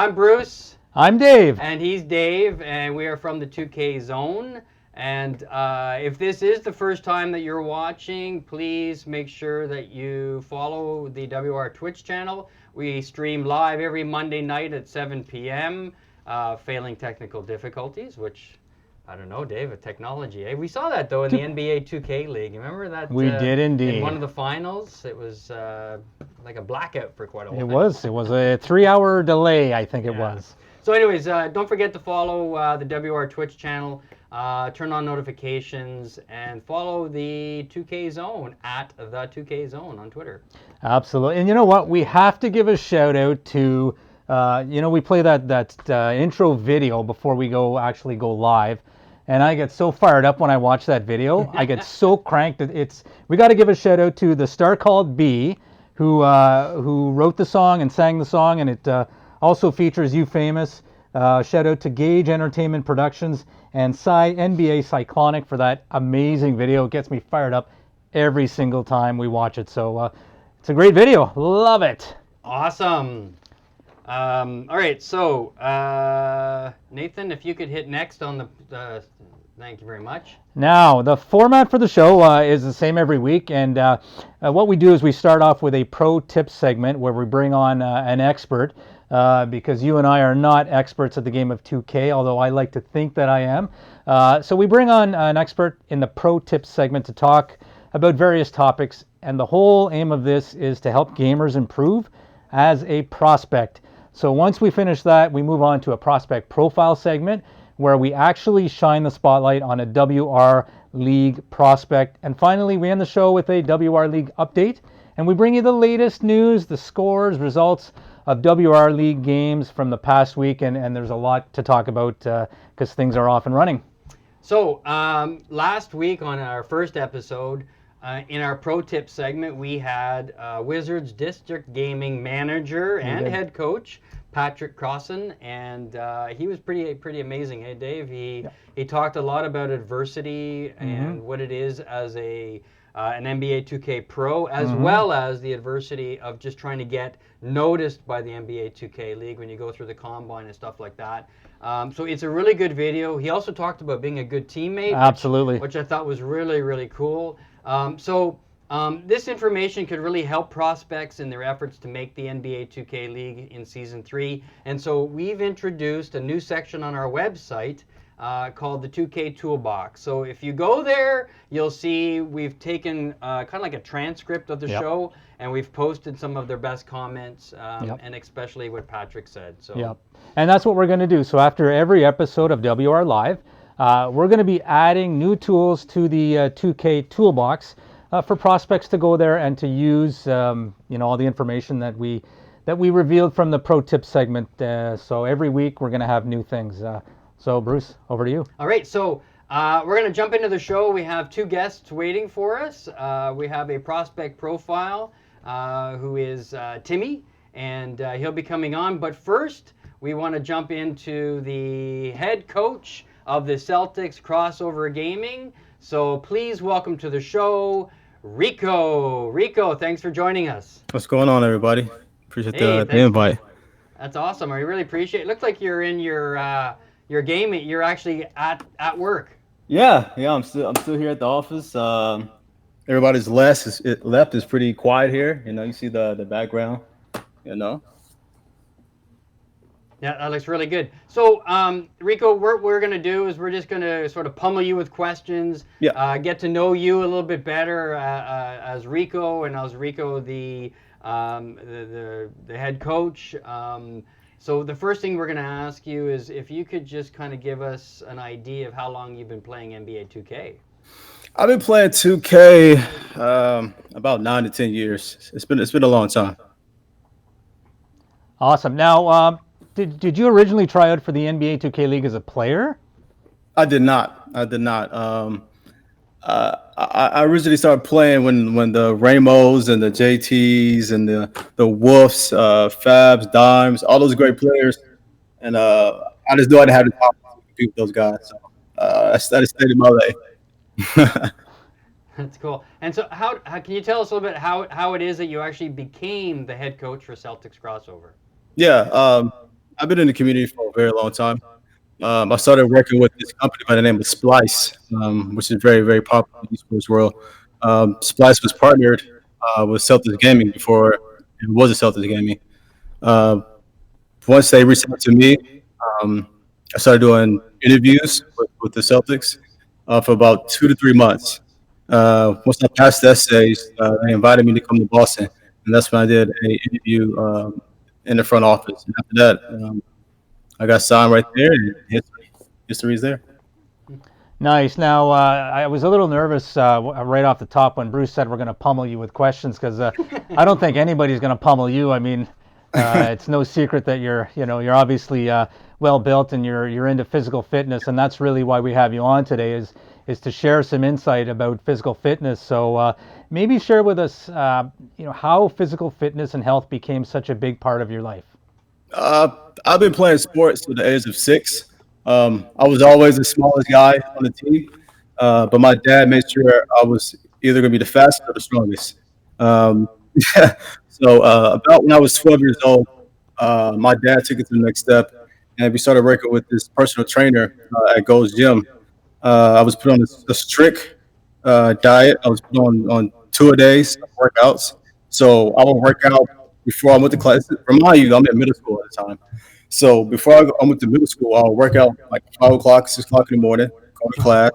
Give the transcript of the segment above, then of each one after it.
I'm Bruce. I'm Dave. And he's Dave, and we are from the 2K Zone. And if this is the first time that you're watching, please make sure that you follow the WR Twitch channel. We stream live every Monday night at 7 p.m., failing technical difficulties, which, I don't know, Dave, technology. We saw that, though, in the NBA 2K League. Remember that? We did indeed. In one of the finals, it was like a blackout for quite a while. It was a 3-hour delay, I think it was. So anyways, don't forget to follow the WR Twitch channel, turn on notifications, and follow the 2K Zone at the 2K Zone on Twitter. Absolutely. And you know what? We have to give a shout out to, we play that intro video before we actually go live. And I get so fired up when I watch that video. I get so cranked. We got to give a shout out to the Star Called Bee, who wrote the song and sang the song, and it also features You Famous. Shout out to Gage Entertainment Productions and NBA Cyclonic for that amazing video. It gets me fired up every single time we watch it. So it's a great video. Love it. Awesome. All right, so Nathan, if you could hit next on the thank you very much. Now, the format for the show is the same every week, and what we do is we start off with a pro tip segment where we bring on an expert, because you and I are not experts at the game of 2K, although I like to think that I am. So we bring on an expert in the pro tip segment to talk about various topics, and the whole aim of this is to help gamers improve as a prospect. So once we finish that, we move on to a prospect profile segment where we actually shine the spotlight on a WR League prospect. And finally, we end the show with a WR League update, and we bring you the latest news, the scores, results of WR League games from the past week, and there's a lot to talk about because things are off and running. So last week on our first episode, in our pro tip segment, we had Wizards District Gaming manager and head coach Patrick Crossan, and he was pretty amazing. Hey, Dave, he talked a lot about adversity and what it is as an NBA 2K pro, as well as the adversity of just trying to get noticed by the NBA 2K League when you go through the combine and stuff like that. So it's a really good video. He also talked about being a good teammate, absolutely, which I thought was really cool. This information could really help prospects in their efforts to make the NBA 2K League in Season 3. And so we've introduced a new section on our website called the 2K Toolbox. So if you go there, you'll see we've taken kind of like a transcript of the show, and we've posted some of their best comments, and especially what Patrick said. So. And that's what we're going to do. So after every episode of WR Live, we're going to be adding new tools to the 2K Toolbox for prospects to go there and to use, all the information that we revealed from the pro tip segment. So every week we're going to have new things. So Bruce, over to you. All right, so we're going to jump into the show. We have two guests waiting for us. We have a prospect profile who is Timmi, and he'll be coming on. But first, we want to jump into the head coach of the CLTX Crossover Gaming. So please welcome to the show, Ricco. Ricco, thanks for joining us. What's going on, everybody? Appreciate the invite. That's awesome. I really appreciate it. It looks like you're in your gaming. You're actually at work. Yeah. I'm still here at the office. Everybody's left is pretty quiet here. You see the background. Yeah, that looks really good. So, Ricco, what we're going to do is we're just going to sort of pummel you with questions, get to know you a little bit better as Ricco, and as Ricco, the head coach. So the first thing we're going to ask you is if you could just kind of give us an idea of how long you've been playing NBA 2K. I've been playing 2K about 9 to 10 years. It's been a long time. Awesome. Now, did you originally try out for the NBA 2K League as a player? I did not. I originally started playing when the Ramos and the JTs and the Wolves, Fabs, Dimes, all those great players, and I just knew I didn't have the time to compete with those guys. So I just stayed in my lane. That's cool. And so, how can you tell us a little bit how it is that you actually became the head coach for CLTX Crossover? Yeah. I've been in the community for a very long time. I started working with this company by the name of Splice, which is very, very popular in the esports world. Splice was partnered with Celtics Gaming before it was a Celtics Gaming. Uh, Once they reached out to me, um, I started doing interviews with the Celtics for about 2 to 3 months. Once I passed the essays, they invited me to come to Boston, and that's when I did an interview in the front office. And after that, I got signed right there, and history is there. Nice. Now, I was a little nervous right off the top when Bruce said we're going to pummel you with questions because I don't think anybody's going to pummel you. I mean, it's no secret that you're obviously well built and you're into physical fitness, and that's really why we have you on today is to share some insight about physical fitness. So maybe share with us, how physical fitness and health became such a big part of your life. Uh, I've been playing sports from the age of 6. I was always the smallest guy on the team, but my dad made sure I was either going to be the fastest or the strongest. Um, so about when I was 12 years old, my dad took it to the next step, and we started working with this personal trainer at Gold's Gym. I was put on a strict diet. I was put on 2 a days of workouts. So I would work out before I went to class. Remind you, I'm in middle school at the time. So before I went to middle school, I'll work out like 5 o'clock, 6 o'clock in the morning, go to class,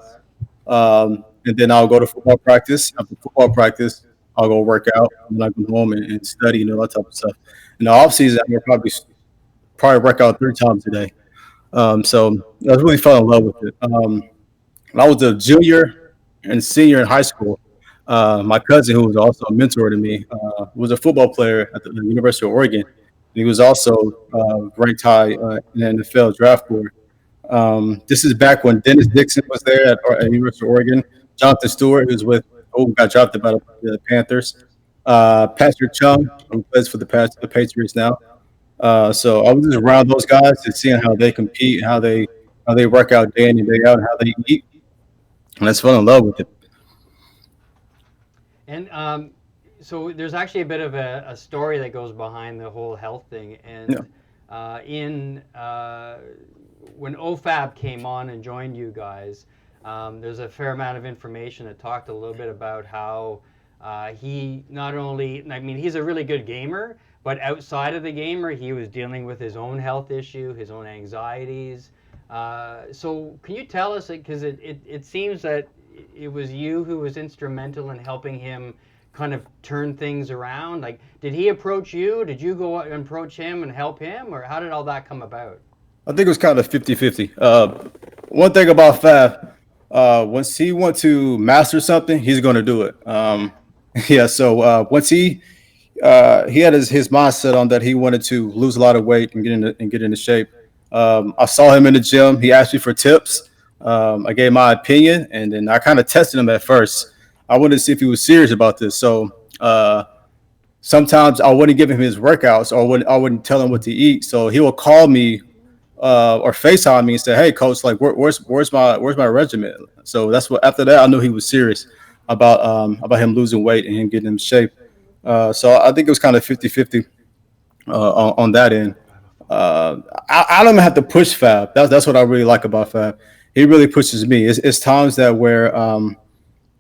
and then I'll go to football practice. After football practice, I'll go work out, and then I go home and study and all that type of stuff. In the off season, I would probably work out 3 times a day. So I really fell in love with it. When I was a junior and senior in high school, my cousin, who was also a mentor to me, was a football player at the University of Oregon. He was also ranked high in the NFL draft board. This is back when Dennis Dixon was there at University of Oregon. Jonathan Stewart, who's with got drafted by the Panthers. Patrick Chung, who plays for the Patriots now. So I was just around those guys and seeing how they compete, and how they work out day in and day out, and how they eat, and I just fell in love with it. And so there's actually a bit of a story that goes behind the whole health thing. Yeah. And in when OFAB came on and joined you guys, there's a fair amount of information that talked a little bit about how he not only, I mean, he's a really good gamer, but outside of the gamer, he was dealing with his own health issue, his own anxieties. So can you tell us, because it seems that it was you who was instrumental in helping him kind of turn things around? Like, did he approach you? Did you go out and approach him and help him? Or how did all that come about? I think it was kind of 50-50. One thing about Fab, once he wants to master something, he's going to do it. Yeah, so once he had his mindset on that he wanted to lose a lot of weight and get into shape. I saw him in the gym. He asked me for tips. I gave my opinion, and then I kind of tested him at first. I wanted to see if he was serious about this. So sometimes I wouldn't give him his workouts, or I wouldn't tell him what to eat. So he would call me or FaceTime me and say, "Hey, coach, like where's my regimen?" So that's what. After that, I knew he was serious about him losing weight and him getting in shape. So I think it was kind of 50-50 on that end. I don't even have to push Fab. That's what I really like about Fab. He really pushes me. It's times that where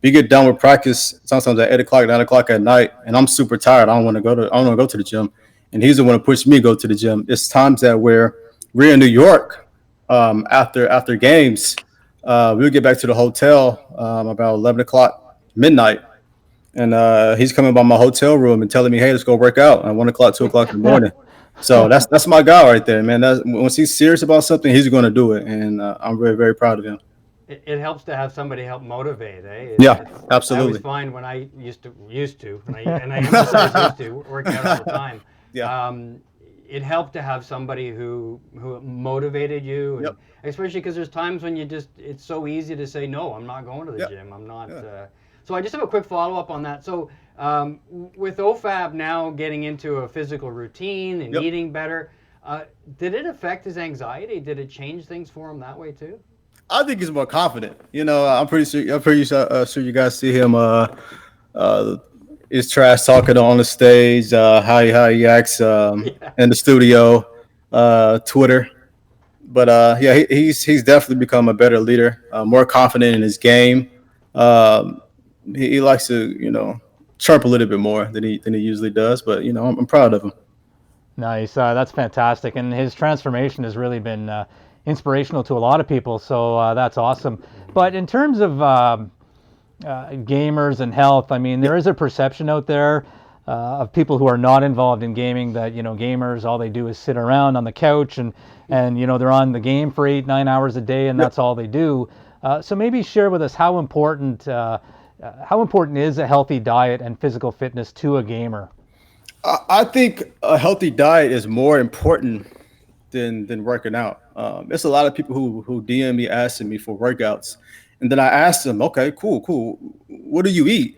we get done with practice sometimes at 8 o'clock, 9 o'clock at night, and I'm super tired. I don't want to go to the gym, and he's the one who pushed me to go to the gym. It's times that where we're in New York after games, we'll get back to the hotel about 11 o'clock midnight. And he's coming by my hotel room and telling me, "Hey, let's go work out at 1 o'clock, 2 o'clock in the morning." So that's my guy right there, man. Once he's serious about something, he's going to do it, and I'm very, very proud of him. It helps to have somebody help motivate, eh? Yeah, I absolutely. always find when I used to, and I emphasize used to, work out all the time. Yeah. It helped to have somebody who motivated you, and Yep. especially because there's times when it's so easy to say, no, I'm not going to the Yep. gym. I'm not. Yeah. So I just have a quick follow-up on that. So with OFAB now getting into a physical routine and Yep. eating better, did it affect his anxiety? Did it change things for him that way too? I think he's more confident. I'm pretty sure you guys see him. Is trash talking on the stage. How he acts in the studio. Twitter. But yeah, he's definitely become a better leader, more confident in his game. Um, he likes to, chirp a little bit more than he usually does. But I'm proud of him. Nice. That's fantastic. And his transformation has really been inspirational to a lot of people. So that's awesome. But in terms of gamers and health, I mean, there is a perception out there of people who are not involved in gaming that, gamers, all they do is sit around on the couch and they're on the game for 8, 9 hours a day and Yep. that's all they do. So maybe share with us how important is a healthy diet and physical fitness to a gamer? I think a healthy diet is more important than working out. There's a lot of people who DM me asking me for workouts, and then I ask them, okay, cool. What do you eat?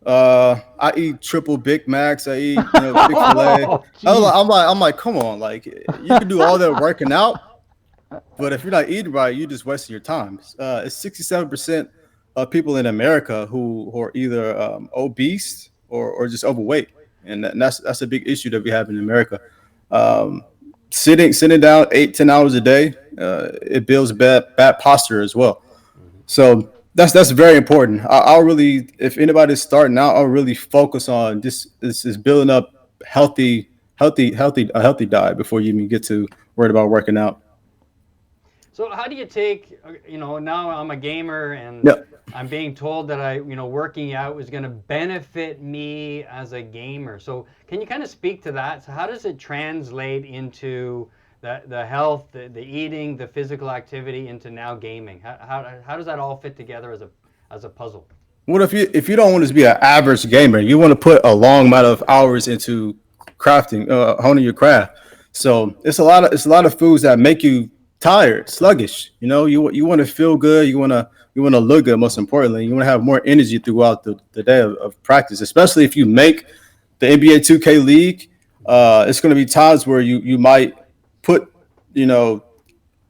I eat triple Big Macs. I eat, Chick-fil-A. Oh, I'm like, geez. I'm like, come on, like you can do all that working out, but if you're not eating right, you're just wasting your time. It's 67% of people in America who are either obese or just overweight, and that's a big issue that we have in America. Um, sitting down 8-10 hours a day, it builds bad posture as well. Mhm. So that's very important. I'll really, if anybody's starting out, I'll really focus on this is building up a healthy diet before you even get to worried about working out. So how do you take, now I'm a gamer and Yeah. I'm being told that working out is going to benefit me as a gamer. So can you kind of speak to that? So how does it translate into the health, the eating, the physical activity into now gaming? How does that all fit together as a puzzle? What if you don't want to be an average gamer? You want to put a long amount of hours into crafting, honing your craft. So it's a lot of foods that make you tired, sluggish. You want to feel good. You want to look good. Most importantly, you want to have more energy throughout the day of practice, especially if you make the NBA 2K League. It's going to be times where you might put you know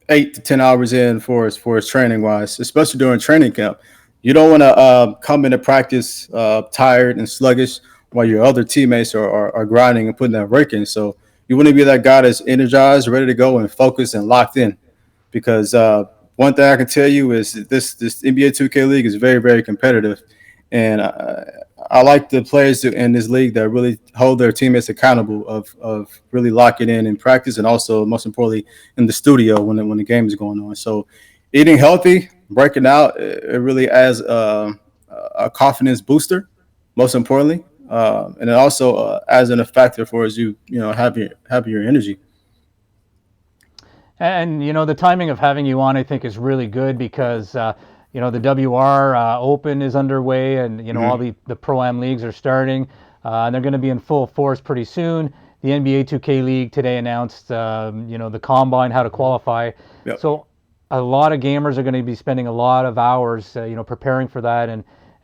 8 to 10 hours in for his training wise, especially during training camp. You don't want to come into practice tired and sluggish while your other teammates are grinding and putting that work in. So you want to be that guy that's energized, ready to go, and focused and locked in. Because one thing I can tell you is that this NBA 2K League is very very competitive, and I like the players in this league that really hold their teammates accountable of really locking in practice and also most importantly in the studio when the game is going on. So eating healthy, working out, it really adds a confidence booster, most importantly, and it also adds in a factor for as having your energy. And the timing of having you on, I think, is really good because the WR Open is underway, and all Hmm. the Pro Am leagues are starting, and they're going to be in full force pretty soon. The NBA 2K League today announced, the combine, how to qualify. Yep. So a lot of gamers are going to be spending a lot of hours, preparing for that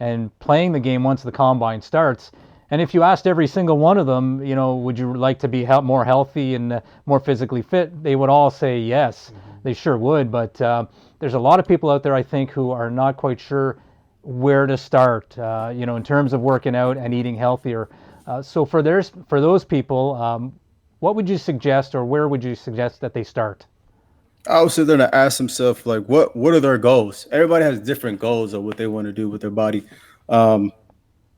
and playing the game once the combine starts. And if you asked every single one of them, would you like to be more healthy and more physically fit, they would all say yes. Mhm. They sure would. But there's a lot of people out there, I think, who are not quite sure where to start, in terms of working out and eating healthier. So for those people, what would you suggest, or where would you suggest that they start? I would sit there and ask themselves like, what are their goals? Everybody has different goals of what they want to do with their body. Um,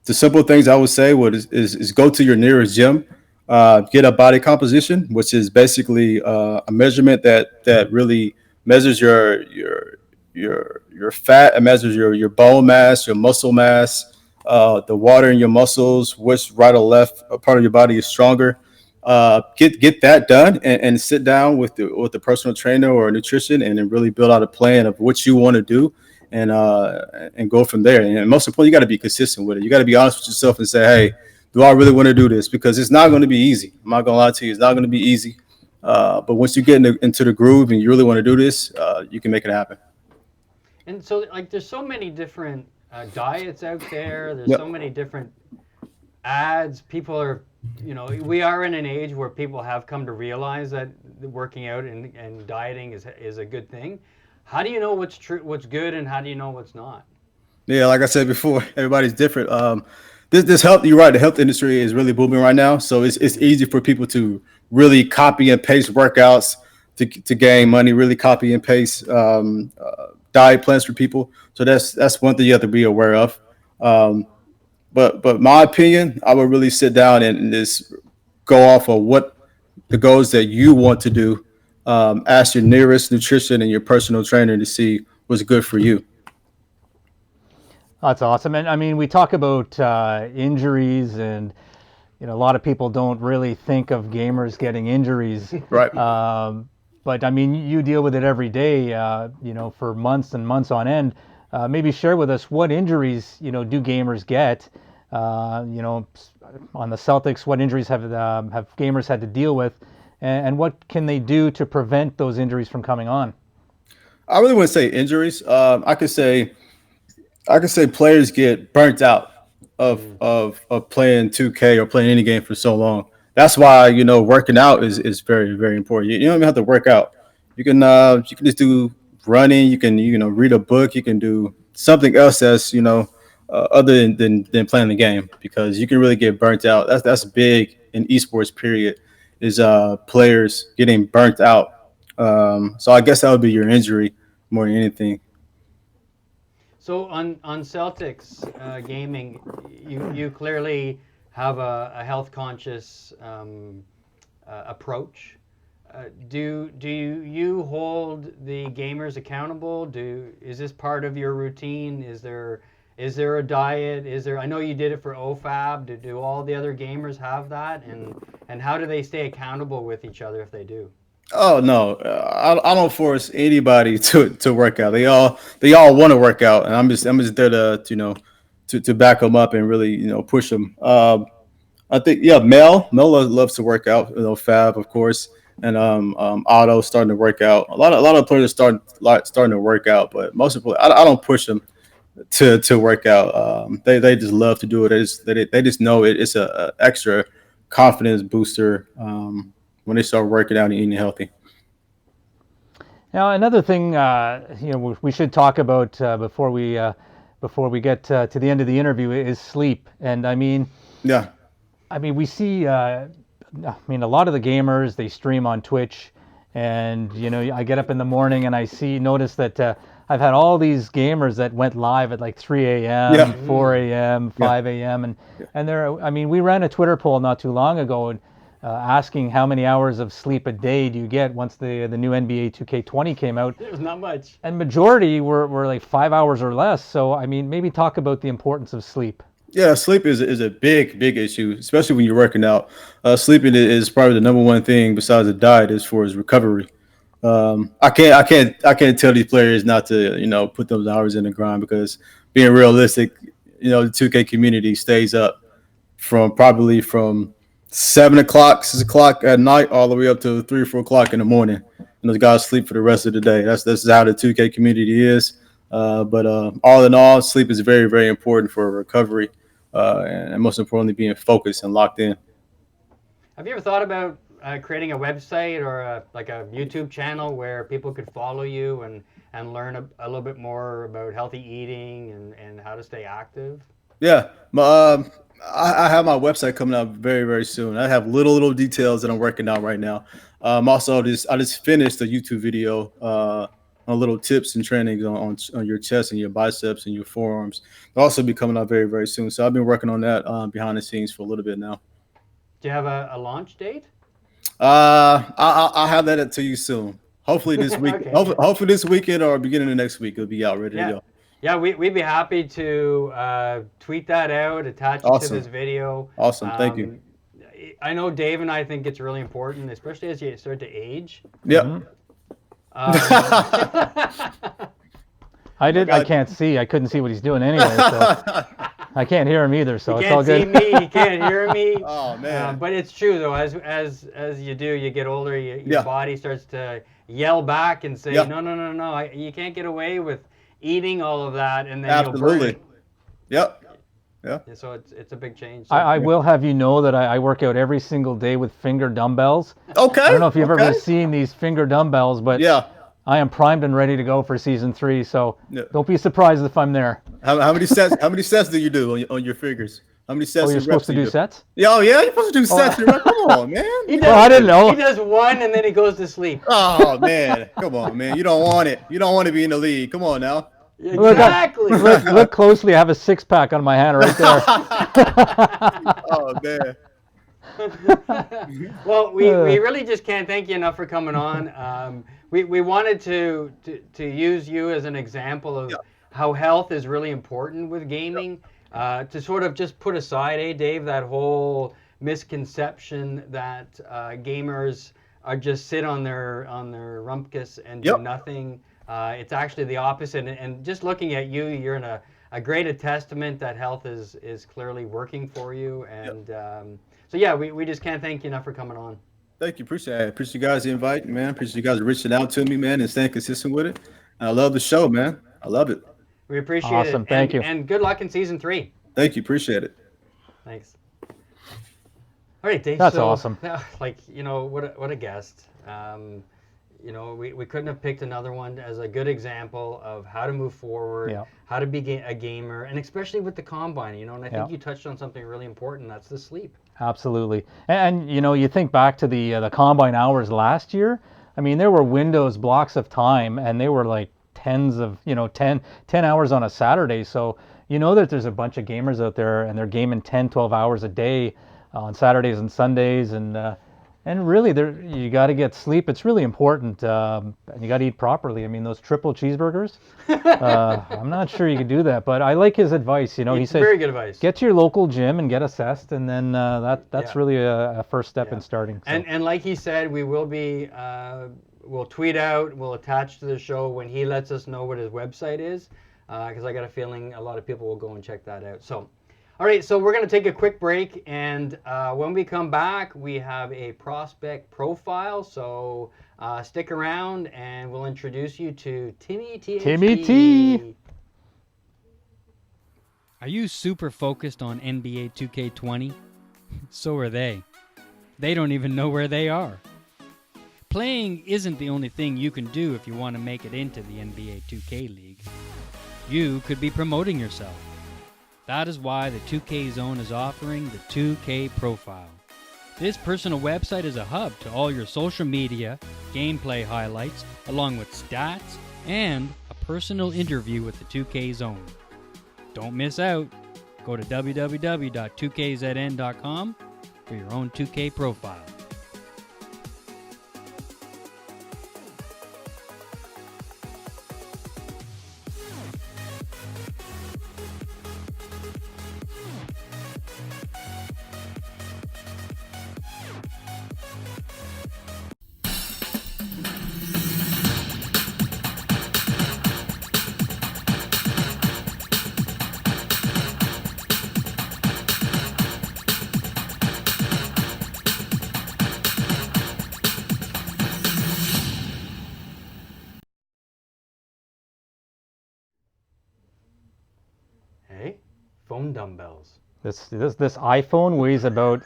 the simple things I would say is go to your nearest gym, get a body composition, which is basically a measurement that really measures your fat, it measures your bone mass, your muscle mass, the water in your muscles, which right or left part of your body is stronger. Get that done and sit down with the personal trainer or a nutrition and then really build out a plan of what you want to do and go from there. And most importantly, you got to be consistent with it. You got to be honest with yourself and say, hey, do I really want to do this? Because it's not going to be easy. I'm not going to lie to you. It's not going to be easy. But once you get into the groove and you really want to do this, you can make it happen. And so, like, there's so many different diets out there. There's so Yep. many different ads. People are, we are in an age where people have come to realize that working out and dieting is a good thing. How do you know what's true, what's good, and how do you know what's not? Yeah, like I said before, everybody's different. this health. You're right. The health industry is really booming right now, so it's easy for people to really copy and paste workouts to gain money. Really copy and paste diet plans for people. So that's one thing you have to be aware of. Um, but my opinion, I would really sit down and just go off of what the goals that you want to do. Ask your nearest nutrition and your personal trainer to see what's good for you. That's awesome. And I mean, we talk about injuries, and a lot of people don't really think of gamers getting injuries. Right. But I mean, you deal with it every day, for months and months on end. Maybe share with us what injuries, do gamers get? On the Celtics, what injuries have gamers had to deal with, and what can they do to prevent those injuries from coming on? I really wouldn't say injuries. I could say players get burnt out of playing 2K or playing any game for so long. That's why working out is very very important. You don't even have to work out. You can just do running. You can read a book. You can do something else that's other than playing the game, because you can really get burnt out. That's big in esports. Period. Is players getting burnt out. So I guess that would be your injury more than anything. So on Celtics Gaming, you clearly have a health conscious approach. Do you hold the gamers accountable? Is this part of your routine? Is there a diet? I know you did it for OFAB. Do all the other gamers have that? And how do they stay accountable with each other if they do? Oh no, I don't force anybody to work out. They all want to work out, and I'm just there to back them up and really push them. I think Mel loves to work out. Fab of course, and Otto starting to work out. A lot of players starting to work out, but most of I don't push them to work out. They just love to do it. They just know it's a extra confidence booster. When they start working out and eating healthy. Now, another thing we should talk about before we get to the end of the interview is sleep. And I mean, Yeah. we see. A lot of the gamers, they stream on Twitch, and I get up in the morning and notice that I've had all these gamers that went live at like 3 a.m., Yeah. 4 a.m., 5 a.m. and we ran a Twitter poll not too long ago. And, asking how many hours of sleep a day do you get once the new NBA 2K20 came out. It was not much. And majority were like 5 hours or less. So, maybe talk about the importance of sleep. Yeah, sleep is a big issue, especially when you're working out. Sleeping is probably the number one thing besides the diet as far as recovery. I can't tell these players not to put those hours in the grind, because being realistic, the 2K community stays up from 7 o'clock, 6 o'clock at night, all the way up to 3 or 4 o'clock in the morning. And those guys sleep for the rest of the day. That's how the 2K community is. But all in all, sleep is very, very important for recovery, and most importantly, being focused and locked in. Have you ever thought about creating a website or a YouTube channel where people could follow you and learn a little bit more about healthy eating and how to stay active? Yeah, I have my website coming out very, very soon. I have little details that I'm working on right now. Also, I just finished a YouTube video on little tips and trainings on your chest and your biceps and your forearms. It'll also be coming out very, very soon. So I've been working on that behind the scenes for a little bit now. Do you have a launch date? I'll have that to you soon. Hopefully this week. Okay. Hopefully this weekend or beginning of next week, it'll be out ready to go. Yeah, we'd be happy to tweet that out, attach it to this video. Awesome, thank you. I know Dave and I think it's really important, especially as you start to age. Yep. I can't see. I couldn't see what he's doing anyway, so I can't hear him either. So it's all good. He can't see me. He can't hear me. Oh man! But it's true though. As you do, you get older. Your body starts to yell back and say, "No! You can't get away with eating all of that," and then Absolutely. You'll burn it. Yep. Yeah. So it's a big change. I will have you know that I work out every single day with finger dumbbells. Okay. I don't know if you've ever seen these finger dumbbells, but yeah, I am primed and ready to go for season 3. So don't be surprised if I'm there. How many sets? How many sets do you do on your fingers? How many Oh, sets you're and supposed reps to do you do do? sets? Yeah, oh, yeah, you're supposed to do sets and reps. Come on, man. He does, Well, I didn't know. He does one and then he goes to sleep. Oh man, come on, man. You don't want it. You don't want to be in the league. Come on now. Exactly. Look closely. I have a 6-pack on my hand right there. Oh man. Well, we really just can't thank you enough for coming on. We wanted to use you as an example of Yeah. how health is really important with gaming. To sort of just put aside, Dave, that whole misconception that gamers are just sit on their rumpkus and do Yep. nothing. It's actually the opposite. And just looking at you, you're in a great testament that health is clearly working for you. And so yeah, we just can't thank you enough for coming on. Thank you. Appreciate it. Appreciate you guys inviting, man. Appreciate you guys reaching out to me, man, and staying consistent with it. And I love the show, man. I love it. We appreciate Awesome. it. Thank you. And good luck in season 3. Thank you. Appreciate it. Thanks. All right, Dave. That's so, awesome. Like, what a guest. We couldn't have picked another one as a good example of how to move forward, Yeah. how to be a gamer, and especially with the combine, and I think Yeah. you touched on something really important, that's the sleep. Absolutely. And you think back to the combine hours last year. I mean, there were windows, blocks of time, and they were like tens of 10 hours on a Saturday. So that there's a bunch of gamers out there and they're gaming 10, 12 hours a day on Saturdays and Sundays, and really you got to get sleep. It's really important, and you got to eat properly. I mean, those triple cheeseburgers, I'm not sure you could do that, but I like his advice. He It's said very good advice. get to your local gym and get assessed, and then that's Yeah. really a first step Yeah. in starting. So. And like he said, we will be we'll tweet out, we'll attach to the show when he lets us know what his website is, because I got a feeling a lot of people will go and check that out. So, all right, so we're going to take a quick break, and when we come back, we have a prospect profile. So stick around, and we'll introduce you to Timmi THT. Timmi T. Are you super focused on NBA 2K20? So are they. They don't even know where they are. Playing isn't the only thing you can do if you want to make it into the NBA 2K League. You could be promoting yourself. That is why the 2K Zone is offering the 2K Profile. This personal website is a hub to all your social media, gameplay highlights, along with stats, and a personal interview with the 2K Zone. Don't miss out. Go to www.2kzn.com for your own 2K profile. Hey, foam dumbbells. This iPhone weighs about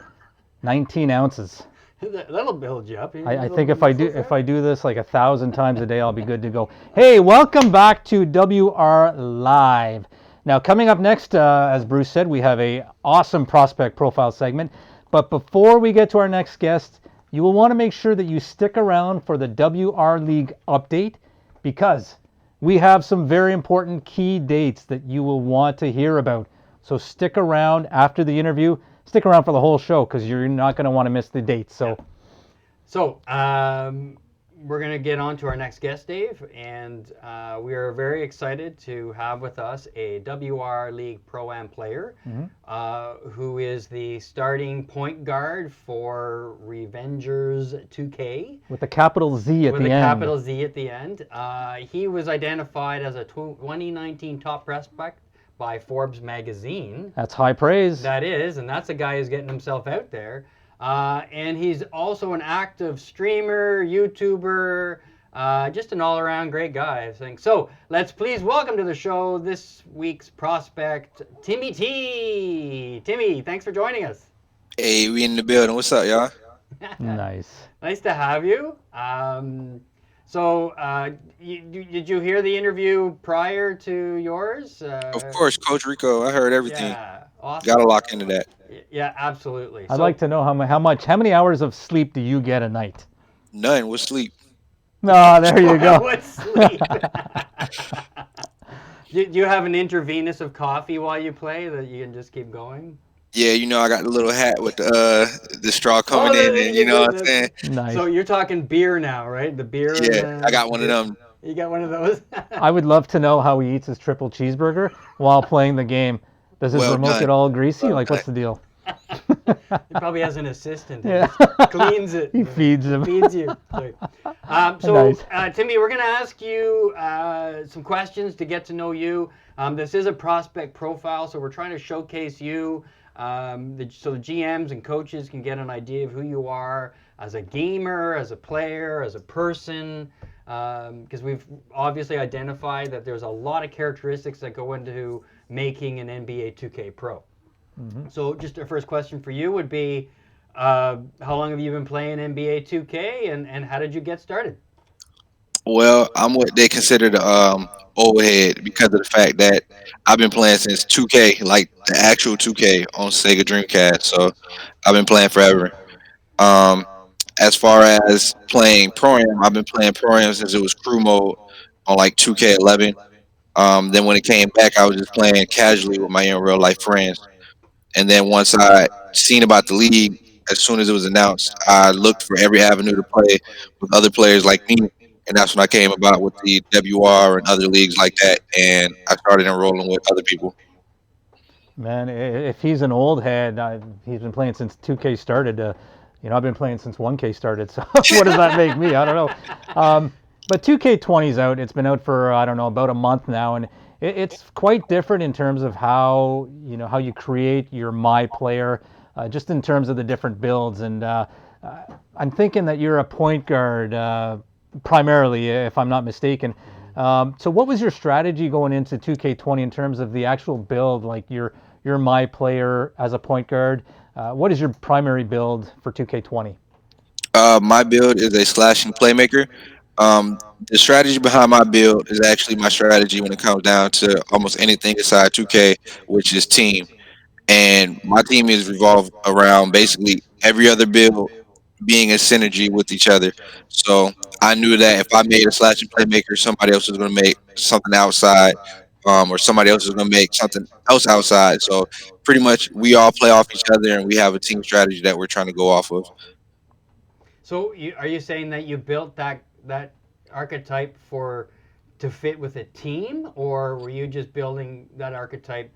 19 ounces. That'll build you up. I think if I do this like 1,000 times a day, I'll be good to go. Hey, welcome back to WR Live. Now, coming up next, as Bruce said, we have a awesome prospect profile segment. But before we get to our next guest, you will want to make sure that you stick around for the WR League update, because we have some very important key dates that you will want to hear about. So stick around after the interview. Stick around for the whole show, because you're not going to want to miss the dates. So we're going to get on to our next guest, Dave, and we are very excited to have with us a WR League Pro-Am player who is the starting point guard for Revengers 2K. with a capital Z at With the a end. capital Z at the end. He was identified as a 2019 top prospect by Forbes magazine. That's high praise. That is, and that's a guy who's getting himself out there. And he's also an active streamer, YouTuber, just an all-around great guy, I think. So let's please welcome to the show this week's prospect, Timmi T. Timmi, thanks for joining us. Hey, we in the building. What's up, y'all? Nice. Nice to have you. Did you hear the interview prior to yours? Of course, Coach Ricco. I heard everything. Yeah. Awesome. Gotta lock into that. Yeah, absolutely. I'd So like to know how many hours of sleep do you get a night? None with sleep. Ah, there you go. what sleep? Do you have an intravenous of coffee while you play that you can just keep going? Yeah, I got the little hat with the straw coming Oh, in, and you know what I'm saying. Nice. so you're talking beer now, right? The beer and Yeah, I got the one of beer. them. You got one of those? I would love to know how he eats his triple cheeseburger while playing the game. Does his Well remote done. get all greasy? Well Like, done. what's the deal? He probably has an assistant that Yeah. just cleans it. He feeds him. Feeds you. Nice. Timmy, we're going to ask you some questions to get to know you. This is a prospect profile, so we're trying to showcase you so the GMs and coaches can get an idea of who you are as a gamer, as a player, as a person. Because we've obviously identified that there's a lot of characteristics that go into making an NBA 2K Pro. So, just our first question for you would be, how long have you been playing NBA 2K, and how did you get started? Well, I'm what they consider the old head because of the fact that I've been playing since 2K, like the actual 2K on Sega Dreamcast. So I've been playing forever. Um, as far as playing Pro Am, I've been playing Pro Am since it was crew mode on like 2K11. Then when it came back, I was just playing casually with my in real life friends. And then once I seen about the league, as soon as it was announced, I looked for every avenue to play with other players like me. And that's when I came about with the WR and other leagues like that. And I started enrolling with other people. Man, if he's an old head, he's been playing since 2K started. I've been playing since 1K started. So what does that make me? I don't know. But 2K20's out. It's been out for I don't know about a month now, and it's quite different in terms of how you create your my player, just in terms of the different builds. And I'm thinking that you're a point guard primarily, if I'm not mistaken. So what was your strategy going into 2K20 in terms of the actual build, like your my player as a point guard? What is your primary build for 2K20? My build is a slashing playmaker. The strategy behind my build is actually my strategy when it comes down to almost anything aside 2K, which is team. And my team is revolved around basically every other build being in synergy with each other. So I knew that if I made a slashing playmaker, somebody else was going to make something outside, or somebody else is going to make something else outside. So pretty much we all play off each other, and we have a team strategy that we're trying to go off of. So, are you saying that you built that archetype to fit with a team, or were you just building that archetype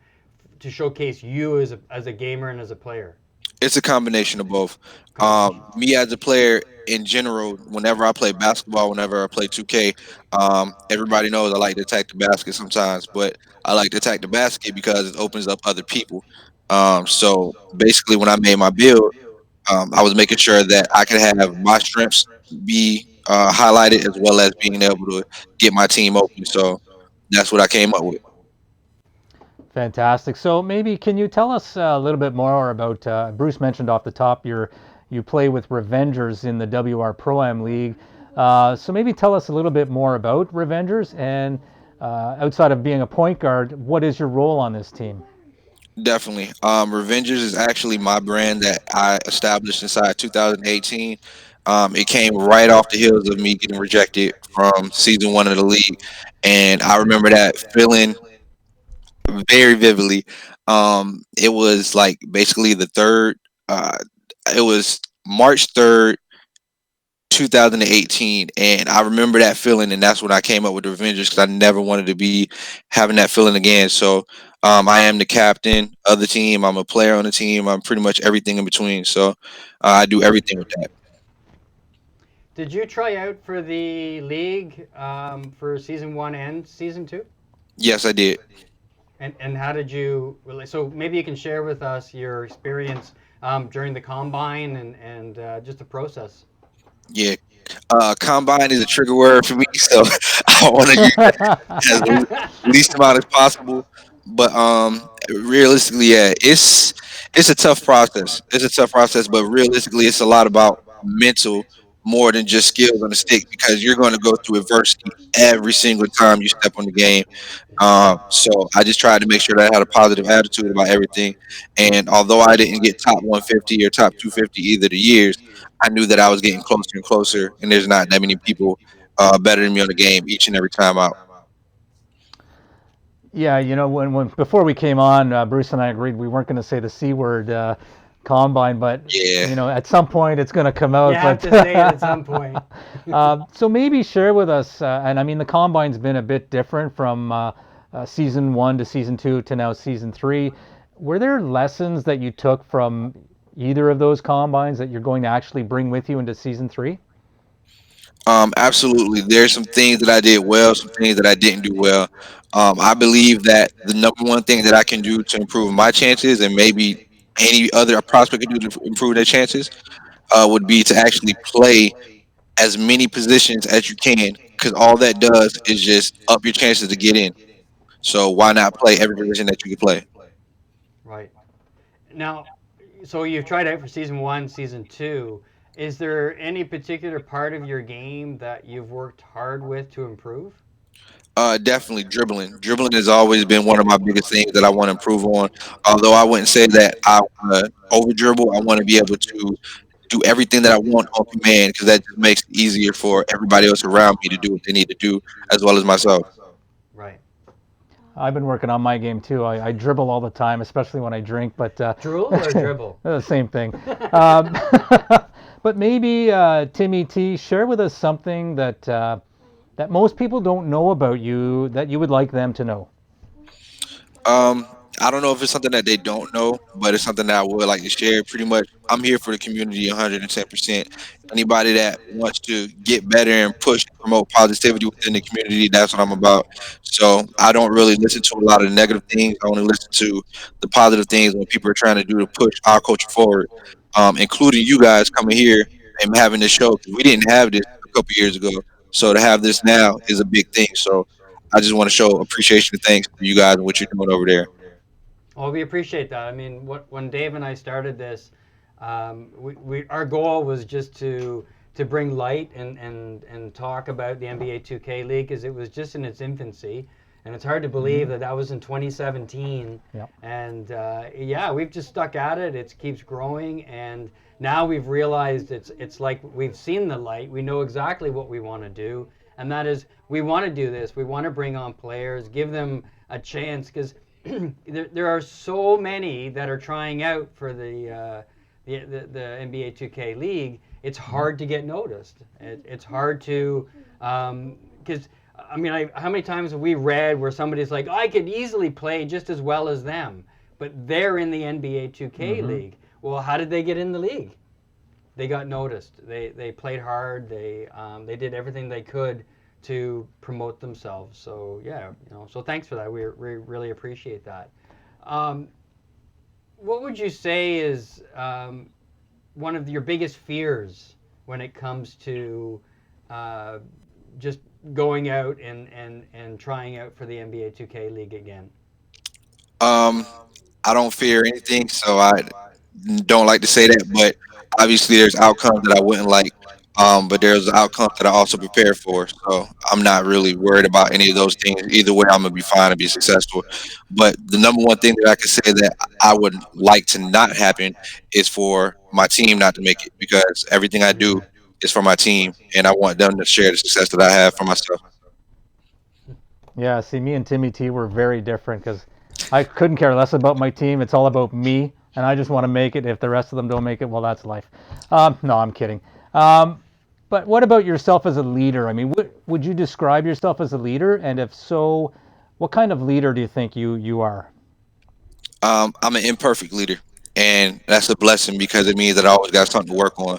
to showcase you as a gamer and as a player? It's a combination of both. Combination. Me as a player in general, whenever I play basketball, whenever I play 2K, everybody knows I like to attack the basket sometimes, but I like to attack the basket because it opens up other people. So basically, when I made my build, I was making sure that I could have my strengths be highlighted as well as being able to get my team open. So that's what I came up with. Fantastic. So maybe can you tell us a little bit more about Bruce mentioned off the top you play with Revengers in the WR Pro Am League. So maybe tell us a little bit more about Revengers and outside of being a point guard, what is your role on this team? Definitely. Revengers is actually my brand that I established inside 2018. It came right off the heels of me getting rejected from season one of the league. And I remember that feeling very vividly. It was like basically the third, uh, it was March 3rd, 2018, and I remember that feeling, and that's when I came up with the Revengers because I never wanted to be having that feeling again. So I am the captain of the team. I'm a player on the team. I'm pretty much everything in between. So I do everything with that. Did you try out for the league for season one and season two? Yes, I did. And how did you really? So maybe you can share with us your experience during the combine and just the process. Yeah. Combine is a trigger word for me, so I want to use that as least amount as possible. But realistically, yeah, it's a tough process. It's a tough process, but realistically, it's a lot about mental more than just skills on the stick because you're going to go through adversity every single time you step on the game. So I just tried to make sure that I had a positive attitude about everything. And although I didn't get top 150 or top 250 either the years, I knew that I was getting closer and closer. And there's not that many people better than me on the game each and every time out. Yeah, when before we came on, Bruce and I agreed we weren't going to say the C word, combine, but Yeah. at some point it's going to come You out. have But to say it at some point. so maybe share with us, and I mean the combine's been a bit different from season 1 to season 2 to now season 3. Were there lessons that you took from either of those combines that you're going to actually bring with you into season 3? Absolutely. There's some things that I did well, some things that I didn't do well. I believe that the number one thing that I can do to improve my chances, and maybe any other prospect can do to improve their chances, would be to actually play as many positions as you can, because all that does is just up your chances to get in. So why not play every position that you can play? Right. Now, so you've tried out for season one, season two. Is there any particular part of your game that you've worked hard with to improve? Definitely dribbling. Dribbling has always been one of my biggest things that I want to improve on. Although I wouldn't say that I want to over dribble, I want to be able to do everything that I want on command because that just makes it easier for everybody else around me to do what they need to do as well as myself. Right. I've been working on my game too. I dribble all the time, especially when I drink, but Drool or dribble? the same thing. Um, but maybe Timmy T, share with us something that most people don't know about you that you would like them to know. Um, I don't know if it's something that they don't know, but it's something that I would like to share. Pretty much, I'm here for the community 110%. Anybody that wants to get better and push and promote positivity within the community, that's what I'm about. So I don't really listen to a lot of the negative things. I only listen to the positive things when people are trying to do to push our culture forward, including you guys coming here and having this show because we didn't have this a couple years ago. So to have this now is a big thing. So I just want to show appreciation and thanks for you guys and what you're doing over there. Well, we appreciate that. I mean, when Dave and I started this, our goal was just to bring light and talk about the NBA 2K League because it was just in its infancy, and it's hard to believe that that was in 2017. Yep. And yeah, we've just stuck at it. It keeps growing, and now we've realized it's like we've seen the light. We know exactly what we want to do, and that is we want to do this. We want to bring on players, give them a chance because there are so many that are trying out for the NBA 2K League. It's hard to get noticed. It's hard to because I mean, how many times have we read where somebody's like, I could easily play just as well as them, but they're in the NBA 2K League. Well, how did they get in the league? They got noticed. They played hard. They did everything they could to promote themselves. So yeah, so thanks for that. We really appreciate that. Um, what would you say is one of your biggest fears when it comes to uh, just going out and trying out for the NBA 2K League again? Um, I don't fear anything, so I don't like to say that, but obviously there's outcomes that I wouldn't like. But there's outcomes that I also prepare for. So I'm not really worried about any of those things. Either way, I'm gonna be fine and be successful. But the number one thing that I can say that I would like to not happen is for my team not to make it because everything I do is for my team, and I want them to share the success that I have for myself. Yeah, see, me and Timmy T were very different because I couldn't care less about my team. It's all about me, and I just want to make it. If the rest of them don't make it, well, that's life. No, I'm kidding. But what about yourself as a leader? I mean, would you describe yourself as a leader? And if so, what kind of leader do you think you are? I'm an imperfect leader, and that's a blessing because it means that I always got something to work on.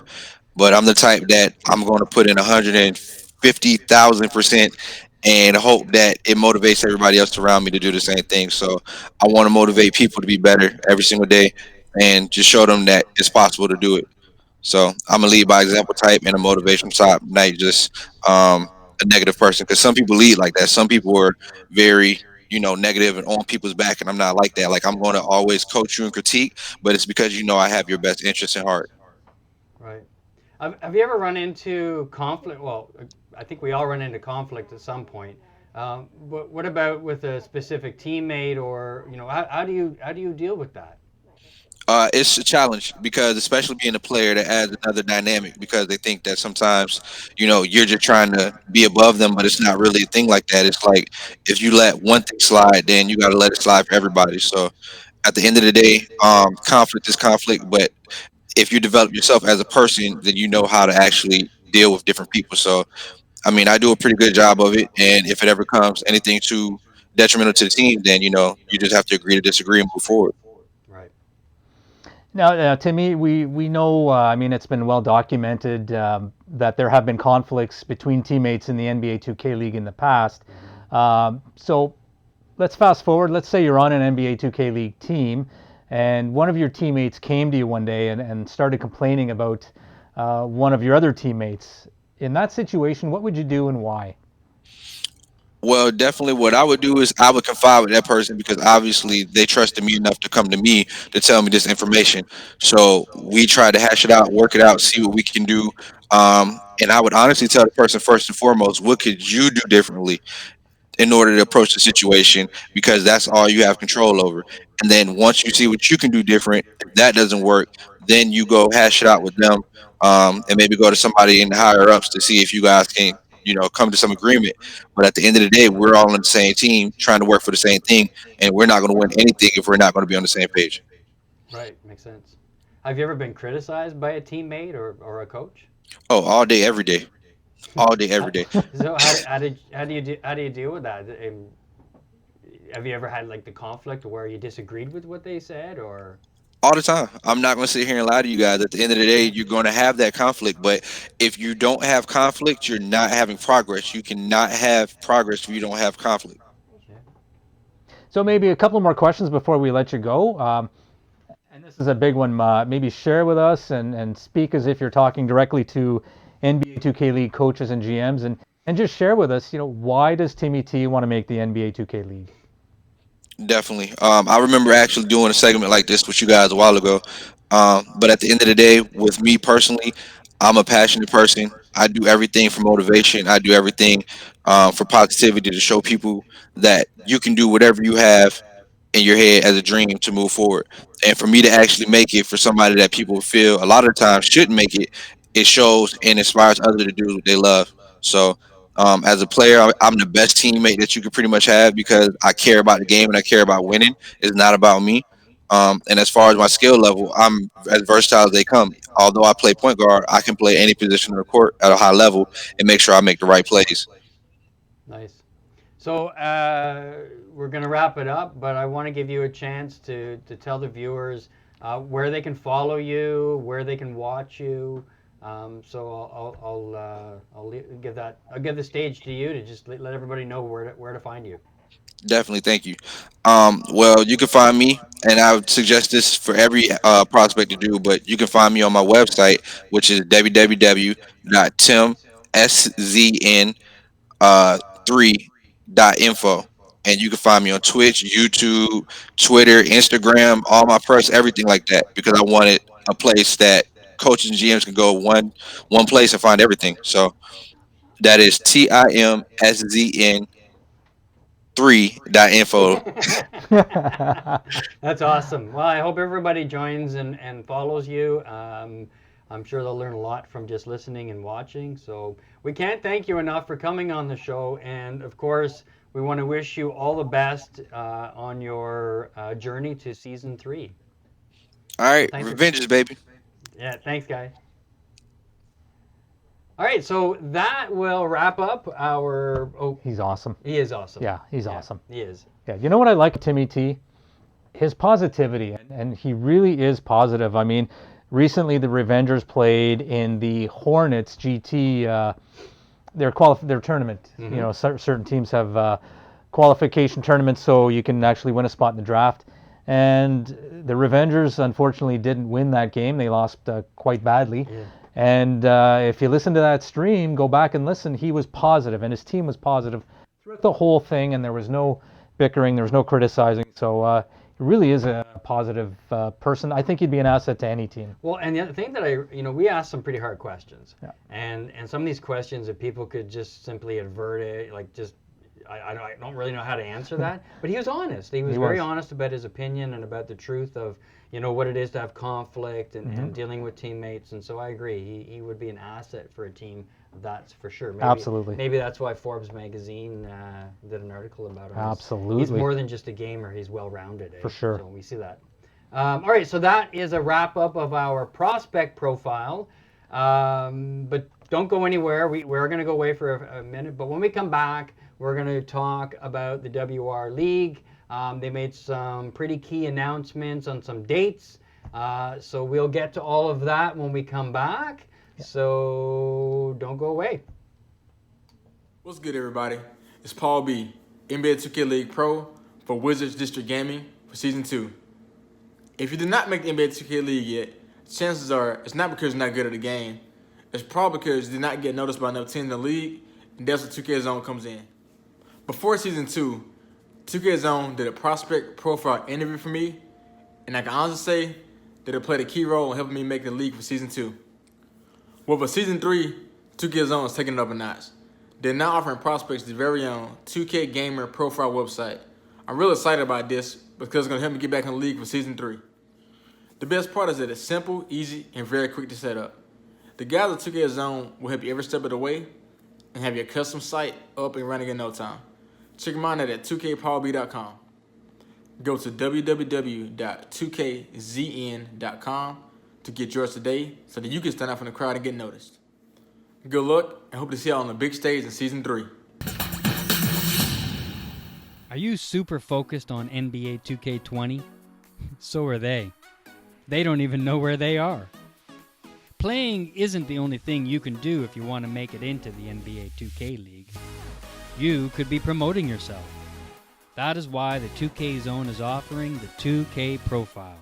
But I'm the type that I'm going to put in 150,000% and hope that it motivates everybody else around me to do the same thing. So I want to motivate people to be better every single day and just show them that it's possible to do it. So I'm a lead by example type and a motivation type, not just a negative person. Because some people lead like that. Some people are very, negative and on people's back, and I'm not like that. Like I'm going to always coach you and critique, but it's because I have your best interest in heart. Right. Have you ever run into conflict? Well, I think we all run into conflict at some point. But what about with a specific teammate, or how do you deal with that? It's a challenge because, especially being a player, that adds another dynamic because they think that sometimes, you're just trying to be above them, but it's not really a thing like that. It's like if you let one thing slide, then you got to let it slide for everybody. So at the end of the day, conflict is conflict, but if you develop yourself as a person, then you know how to actually deal with different people. So, I mean, I do a pretty good job of it. And if it ever comes anything too detrimental to the team, then, you just have to agree to disagree and move forward. Right. Now, Timmy, we know, I mean, it's been well documented that there have been conflicts between teammates in the NBA 2K League in the past. So let's fast forward. Let's say you're on an NBA 2K League team, and one of your teammates came to you one day and started complaining about one of your other teammates. In that situation, what would you do and why? Well, definitely what I would do is I would confide with that person because obviously they trusted me enough to come to me to tell me this information. So we try to hash it out, work it out, see what we can do. And I would honestly tell the person first and foremost, what could you do differently in order to approach the situation because that's all you have control over. And then once you see what you can do different, if that doesn't work, then you go hash it out with them, and maybe go to somebody in the higher ups to see if you guys can, come to some agreement. But at the end of the day, we're all on the same team trying to work for the same thing, and we're not going to win anything if we're not going to be on the same page. Right. Makes sense. Have you ever been criticized by a teammate or a coach? Oh, all day, every day, all day, every day. So how do you deal with that? Have you ever had like the conflict where you disagreed with what they said, or? All the time. I'm not going to sit here and lie to you guys. At the end of the day, Yeah. you're going to have that conflict. But if you don't have conflict, you're not having progress. You cannot have progress if you don't have conflict. Yeah. So maybe a couple more questions before we let you go. And this is a big one. Maybe share with us and speak as if you're talking directly to NBA 2K League coaches and GMs, and just share with us, why does Timmy T want to make the NBA 2K League? Definitely. I remember actually doing a segment like this with you guys a while ago. But at the end of the day, with me personally, I'm a passionate person. I do everything for motivation. I do everything for positivity to show people that you can do whatever you have in your head as a dream to move forward. And for me to actually make it for somebody that people feel a lot of the times shouldn't make it, it shows and inspires others to do what they love. So, as a player, I'm the best teammate that you could pretty much have because I care about the game and I care about winning. It's not about me. And as far as my skill level, I'm as versatile as they come. Although I play point guard, I can play any position on the court at a high level and make sure I make the right plays. Nice. So we're going to wrap it up, but I want to give you a chance to tell the viewers where they can follow you, where they can watch you. So I'll give the stage to you to just let everybody know where to find you. Definitely, thank you. Well, you can find me, and I would suggest this for every prospect to do, but you can find me on my website, which is www.timszn uh, 3.info. And you can find me on Twitch, YouTube, Twitter, Instagram, all my press, everything like that, because I wanted a place that coaches and GMs can go one place and find everything. So that is timszn3.info. That's awesome. Well, I hope everybody joins and follows you. I'm sure they'll learn a lot from just listening and watching. So we can't thank you enough for coming on the show. And of course, we want to wish you all the best on your journey to season 3. All right, Thanks for, revenges, baby. yeah, thanks, guys. All right, so that will wrap up our. Oh, He's awesome. he is awesome. Yeah, he's awesome. He is. Yeah, you know what I like Timmy T? His positivity, and he really is positive. I mean, recently the Revengers played in the Hornets GT, their tournament. Mhm. You know, certain teams have qualification tournaments, so you can actually win a spot in the draft. And the Revengers unfortunately didn't win that game. They lost quite badly. Yeah. And if you listen to that stream, go back and listen. He was positive, and his team was positive throughout the whole thing, and there was no bickering, there was no criticizing. So really is a positive person. I think he'd be an asset to any team. Well, and the other thing that we asked some pretty hard questions. Yeah. And some of these questions, if people could just simply advert it, I don't really know how to answer that. But he was honest. He was very honest about his opinion and about the truth of, what it is to have conflict and dealing with teammates. And so I agree. He would be an asset for a team. That's for sure. Absolutely. Maybe that's why Forbes magazine did an article about him. Absolutely. He's more than just a gamer. He's well-rounded. For sure. So we see that. All right, so that is a wrap-up of our prospect profile. But don't go anywhere. We're going to go away for a minute. But when we come back, we're going to talk about the WR League. They made some pretty key announcements on some dates. So we'll get to all of that when we come back. Yeah. So don't go away. What's good, everybody? It's Paul B, NBA 2K League Pro for Wizards District Gaming for Season 2. If you did not make the NBA 2K League yet, chances are it's not because you're not good at the game. It's probably because you did not get noticed by enough teams in the league, and that's where 2K Zone comes in. Before Season 2, 2K Zone did a prospect profile interview for me, and I can honestly say that it played a key role in helping me make the league for Season 2. Well, for Season 3, 2K Zone is taking it up a notch. They're now offering prospects their very own 2K Gamer profile website. I'm really excited about this because it's going to help me get back in the league for Season 3. The best part is that it's simple, easy, and very quick to set up. The guys at 2K Zone will help you every step of the way and have your custom site up and running in no time. Check them out at 2kpaulb.com. Go to www.2kzn.com to get yours today so that you can stand out from the crowd and get noticed. Good luck, and hope to see y'all on the big stage in Season 3. Are you super focused on NBA 2K20? So are they. They don't even know where they are. Playing isn't the only thing you can do if you want to make it into the NBA 2K League. You could be promoting yourself. That is why the 2K Zone is offering the 2K Profile.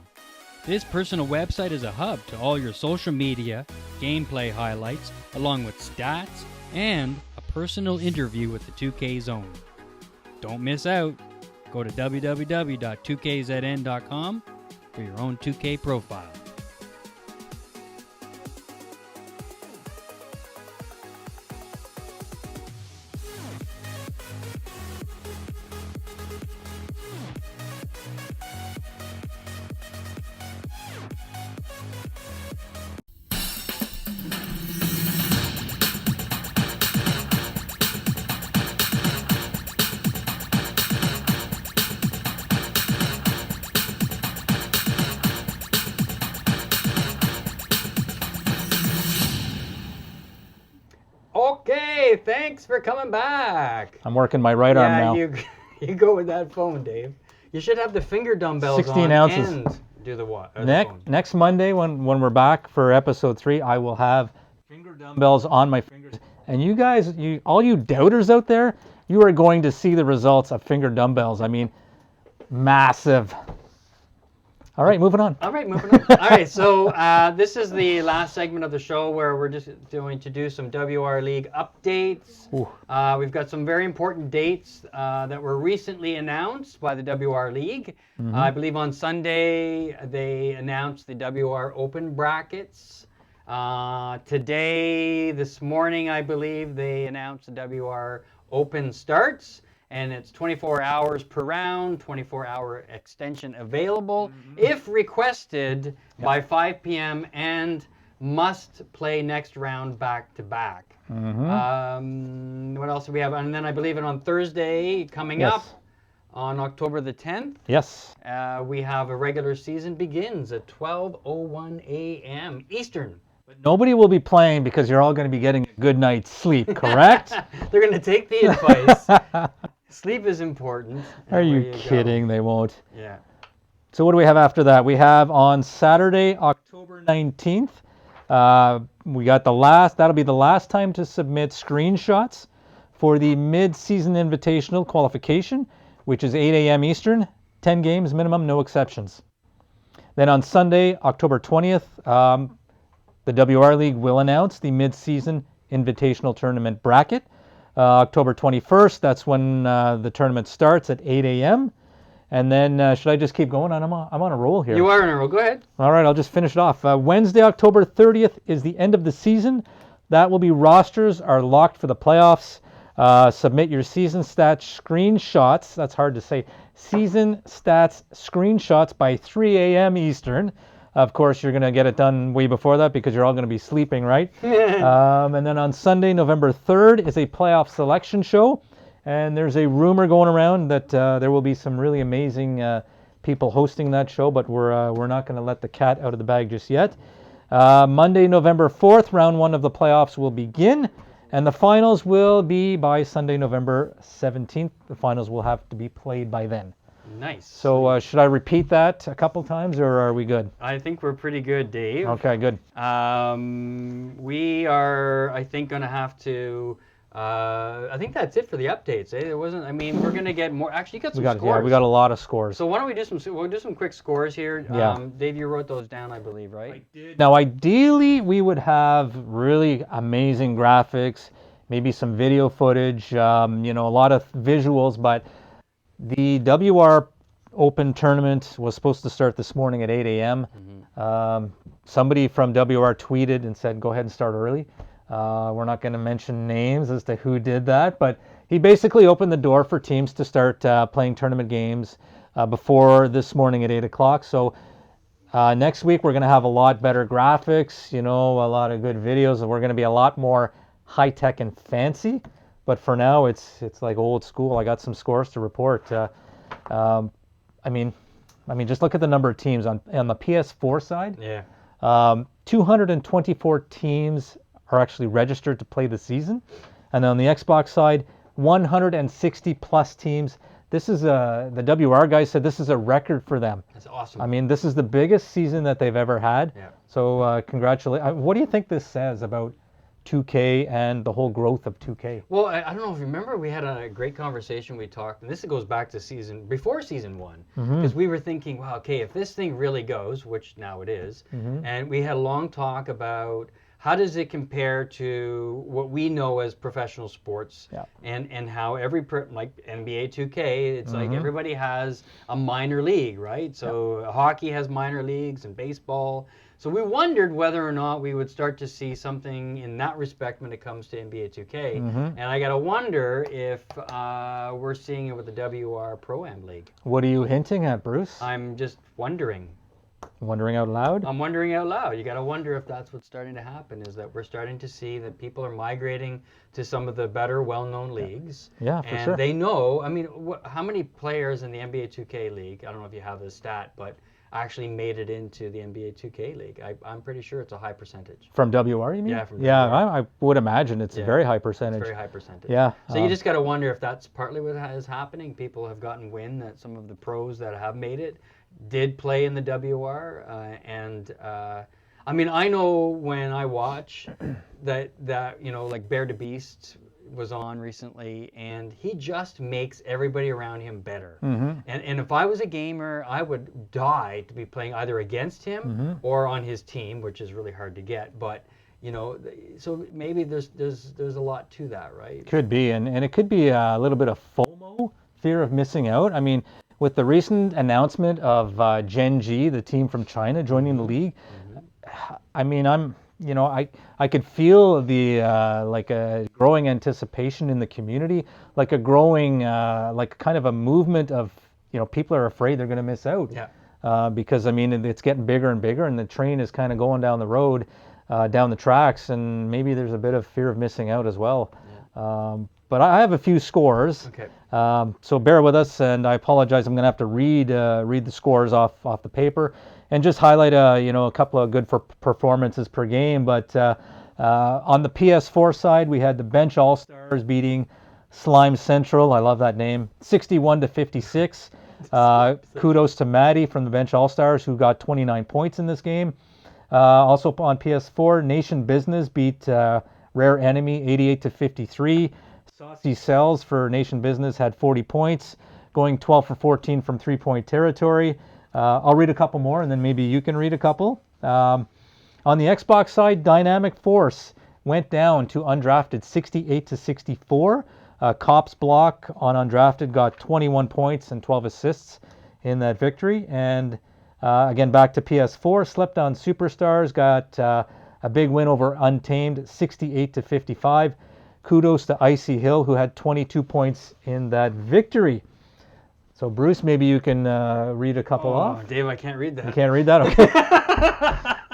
This personal website is a hub to all your social media, gameplay highlights, along with stats, and a personal interview with the 2K Zone. Don't miss out. Go to www.2kzn.com for your own 2K profile. Okay, thanks for coming back. I'm working my right arm now. You go with that phone, Dave. You should have the finger dumbbells 16 on ounces. and do the what? Next Monday, when we're back for episode 3, I will have finger dumbbells on my fingers. And you guys, all you doubters out there, you are going to see the results of finger dumbbells. I mean, massive. All right, moving on. All right, moving on. All right, so this is the last segment of the show where we're just going to do some WR League updates. We've got some very important dates that were recently announced by the WR League. I believe on Sunday they announced the WR Open brackets. This morning, I believe, they announced the WR Open starts. And it's 24 hours per round, 24-hour extension available if requested by 5 p.m. and must play next round back-to-back. What else do we have? And then I believe on Thursday coming up on October the 10th, we have a regular season begins at 12:01 a.m. Eastern. But nobody will be playing because you're all going to be getting a good night's sleep, correct? They're going to take the advice. Sleep is important. Are you kidding? They won't. Yeah. So what do we have after that? We have on Saturday, October 19th, we got that'll be the last time to submit screenshots for the mid-season invitational qualification, which is 8 a.m. Eastern, 10 games minimum, no exceptions. Then on Sunday, October 20th, the WR League will announce the mid-season invitational tournament bracket. October 21st, that's when the tournament starts at 8 a.m. And then should I just keep going? I'm on a roll here. You are in a row. Go ahead. All right, I'll just finish it off. Wednesday, October 30th is the end of the season. That will be rosters are locked for the playoffs. Submit your season stats screenshots. That's hard to say. Season stats screenshots by 3 a.m. Eastern. Of course, you're going to get it done way before that because you're all going to be sleeping, right? And then on Sunday, November 3rd, is a playoff selection show. And there's a rumor going around that there will be some really amazing people hosting that show, but we're not going to let the cat out of the bag just yet. Monday, November 4th, round 1 of the playoffs will begin, and the finals will be by Sunday, November 17th. The finals will have to be played by then. Nice. So should I repeat that a couple times, or are we good? I think we're pretty good, Dave. Okay, good. We are, I think, going to have to. I think that's it for the updates. There wasn't. I mean, we're going to get more. Actually, you got some scores. Yeah, we got a lot of scores. So why don't we do some? We'll do some quick scores here. Yeah. Dave, you wrote those down, I believe, right? I did. Now, ideally, we would have really amazing graphics, maybe some video footage, a lot of visuals, but the WR Open tournament was supposed to start this morning at 8 a.m. Somebody from WR tweeted and said, go ahead and start early. We're not going to mention names as to who did that, but he basically opened the door for teams to start playing tournament games before this morning at 8 o'clock. So next week we're going to have a lot better graphics, a lot of good videos, and we're going to be a lot more high-tech and fancy. But for now, it's like old school. I got some scores to report. I mean, just look at the number of teams on the PS4 side. Yeah. 224 teams are actually registered to play the season, and on the Xbox side, 160 plus teams. This is the WR guys said this is a record for them. That's awesome. I mean, this is the biggest season that they've ever had. Yeah. So congratulations. What do you think this says about 2K and the whole growth of 2K? Well, I don't know if you remember, we had a great conversation. We talked, and this goes back to before season 1, because we were thinking, wow, okay, if this thing really goes, which now it is, and we had a long talk about how does it compare to what we know as professional sports, and how like NBA 2K, it's like everybody has a minor league, right? So hockey has minor leagues and baseball. So we wondered whether or not we would start to see something in that respect when it comes to NBA 2K. And I got to wonder if we're seeing it with the WR Pro-Am League. What are you hinting at, Bruce? I'm just wondering. Wondering out loud? I'm wondering out loud. You got to wonder if that's what's starting to happen, is that we're starting to see that people are migrating to some of the better, well-known leagues. Yeah, for and sure. They know, I mean, how many players in the NBA 2K League, I don't know if you have this stat, but actually made it into the NBA 2K League. I'm pretty sure it's a high percentage. From WR, you mean? Yeah, from WR. I would imagine it's a very high percentage. It's very high percentage. Yeah. So you just got to wonder if that's partly what is happening. People have gotten wind that some of the pros that have made it did play in the WR, I mean, I know when I watch that like Bear to Beast was on recently, and he just makes everybody around him better. And if I was a gamer, I would die to be playing either against him or on his team, which is really hard to get. But so maybe there's a lot to that, right? Could be, and it could be a little bit of FOMO, fear of missing out. I mean, with the recent announcement of Gen G, the team from China, joining the league, I mean, I could feel the like a growing anticipation in the community, like a growing like kind of a movement of people are afraid they're going to miss out. Yeah. Because I mean it's getting bigger and bigger, and the train is kind of going down the road, down the tracks, and maybe there's a bit of fear of missing out as well. Yeah. But I have a few scores. Okay. So bear with us, and I apologize. I'm going to have to read the scores off the paper, and just highlight a couple of good performances per game. But on the PS4 side, we had the Bench All Stars beating Slime Central. I love that name. 61-56. Kudos to Maddie from the Bench All Stars, who got 29 points in this game. Also on PS4, Nation Business beat Rare Enemy 88-53. Saucy Cells for Nation Business had 40 points, going 12 for 14 from three-point territory. I'll read a couple more, and then maybe you can read a couple. On the Xbox side, Dynamic Force went down to undrafted 68-64. Cops Block on Undrafted got 21 points and 12 assists in that victory. And again, back to PS4, Slept On Superstars got a big win over Untamed, 68-55. Kudos to Icy Hill, who had 22 points in that victory. So, Bruce, maybe you can read a couple off. Dave, I can't read that. You can't read that? Okay.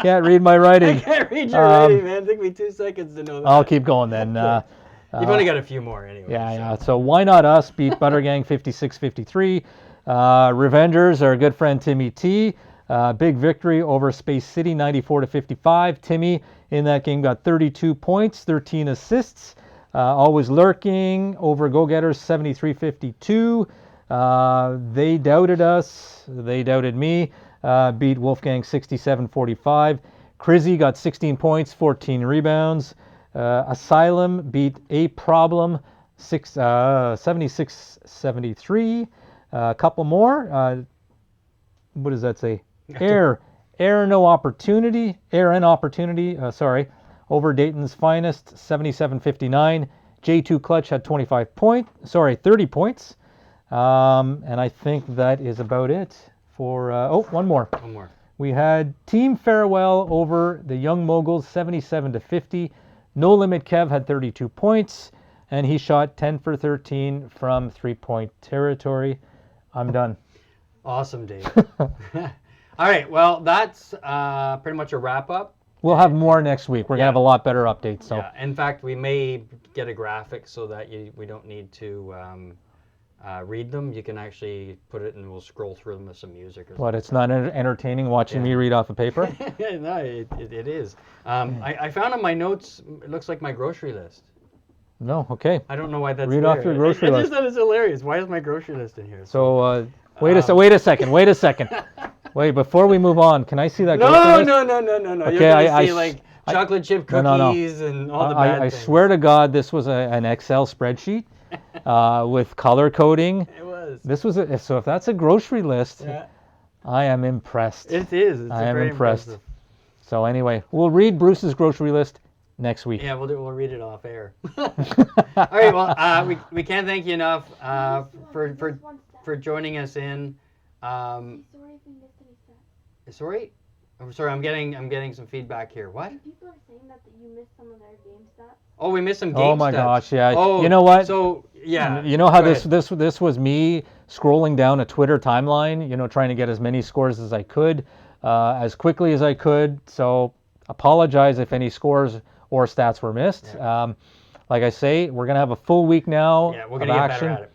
Can't read my writing. I can't read your writing, man. It took me 2 seconds to know that. I'll keep going then. You've only got a few more anyway. Yeah. So Why Not Us beat Buttergang 56-53. Revengers, our good friend Timmi T. Big victory over Space City 94-55. Timmi in that game got 32 points, 13 assists. Always Lurking over Go Getters 73-52. They doubted us. They doubted me. Beat Wolfgang 67-45. Crizzy got 16 points, 14 rebounds. Asylum beat A Problem 76-73. A couple more. What does that say? Air and Opportunity. Over Dayton's Finest 77-59. J2 Clutch had 30 points. And I think that is about it for. One more. One more. We had Team Farewell over the Young Moguls 77-50. No Limit Kev had 32 points, and he shot 10 for 13 from 3-point territory. I'm done. Awesome, Dave. All right, well, that's pretty much a wrap-up. We'll have more next week. We're going to have a lot better updates. So. Yeah, in fact, we may get a graphic so that we don't need to read them. You can actually put it and we'll scroll through them with some music. Or what, it's not entertaining watching me read off a paper? No, it is. I found on my notes, it looks like my grocery list. No, okay. I don't know why that's Read there. off your grocery I list. just thought it's hilarious. Why is my grocery list in here? So, wait a second. Wait, before we move on, can I see that grocery list? No. Okay, You're going to see like chocolate chip cookies No. and all the bad I things. swear to God, this was an Excel spreadsheet with color coding. It was. So if that's a grocery list, Yeah. I am impressed. It is. I am very impressed. impressive. So anyway, we'll read Bruce's grocery list next week. Yeah, we'll read it off air. All right. Well, we can't thank you enough for joining us in. Sorry if we missed any stats. Sorry. I'm sorry. I'm getting some feedback here. What? People are saying that you missed some of their game stats. Oh, we missed some game Oh my stats. gosh, yeah. Oh, you know what? So yeah. You know how go this was me scrolling down a Twitter timeline, trying to get as many scores as I could, as quickly as I could. So apologize if any scores or stats were missed. Yeah. Like I say, we're gonna have a full week now Yeah, we're of gonna get action. better at it.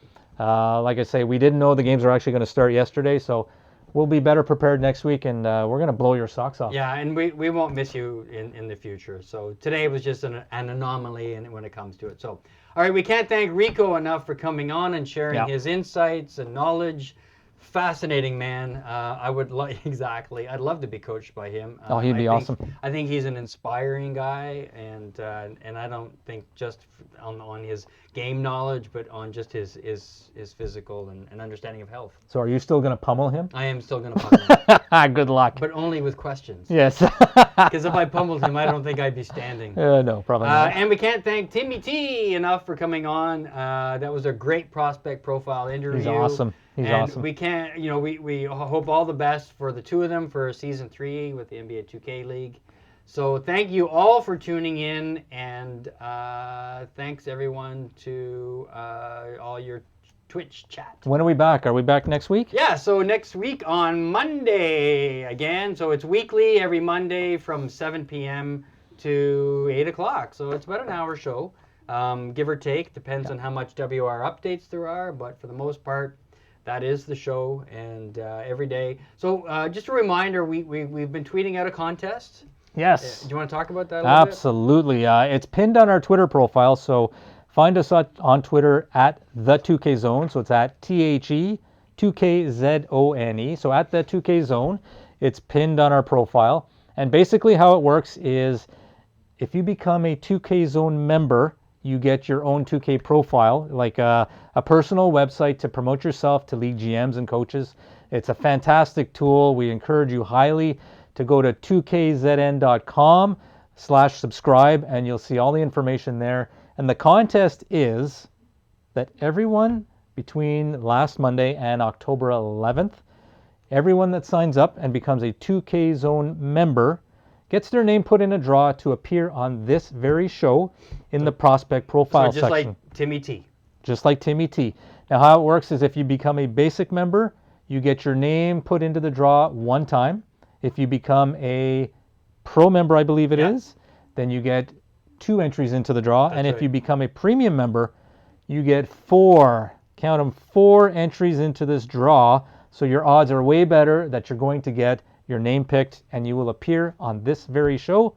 Like I say, we didn't know the games were actually going to start yesterday, so we'll be better prepared next week, and we're going to blow your socks off. Yeah, and we won't miss you in the future. So today was just an anomaly when it comes to it. So, all right, we can't thank Ricco enough for coming on and sharing his insights and knowledge. Fascinating man. I would exactly. I'd love to be coached by him. He'd be awesome. I think he's an inspiring guy, and I don't think just on his game knowledge, but on just his physical and understanding of health. So are you still going to pummel him? I am still going to pummel him, Good luck. but only with questions. Yes. Because if I pummeled him, I don't think I'd be standing. No, probably not. And we can't thank Timmi T enough for coming on. That was a great prospect profile interview. He's awesome. He's and awesome. we can't, we hope all the best for the two of them for season 3 with the NBA 2K League. So thank you all for tuning in, and thanks everyone to all your Twitch chat. When are we back? Are we back next week? Yeah, so next week on Monday again. So it's weekly, every Monday from 7 p.m. to 8 o'clock. So it's about an hour show, give or take. Depends on how much WR updates there are, but for the most part, that is the show, and every day. So just a reminder, we've been tweeting out a contest. Yes. Do you want to talk about that a little Absolutely. It's pinned on our Twitter profile, so find us on Twitter at the 2K Zone. So it's at THE 2KZONE. So at the 2K Zone, it's pinned on our profile. And basically how it works is if you become a 2K Zone member, you get your own 2K profile, like a personal website to promote yourself to league GMs and coaches. It's a fantastic tool. We encourage you highly to go to 2kzn.com/subscribe, and you'll see all the information there. And the contest is that everyone between last Monday and October 11th, everyone that signs up and becomes a 2K Zone member gets their name put in a draw to appear on this very show in the prospect profile So just section. like Timmy T. Just like Timmy T. Now how it works is if you become a basic member, you get your name put into the draw one time. If you become a pro member, I believe it is, then you get 2 entries into the draw. That's and if right. you become a premium member, you get 4, count them, 4 entries into this draw. So your odds are way better that you're going to get your name picked and you will appear on this very show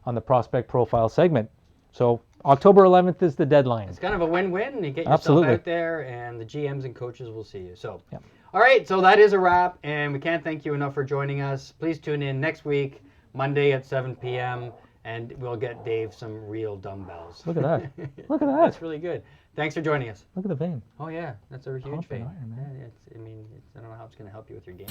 on the prospect profile segment. So October 11th is the deadline. It's kind of a win-win. You get yourself Absolutely. out there, and the GMs and coaches will see you. So, Yep. all right. So that is a wrap, and we can't thank you enough for joining us. Please tune in next week, Monday at 7 p.m., and we'll get Dave some real dumbbells. Look at that. Look at that. That's really good. Thanks for joining us. Look at the vein. Oh yeah, that's a huge Pumping vein. iron, man. Yeah, I don't know how it's going to help you with your game.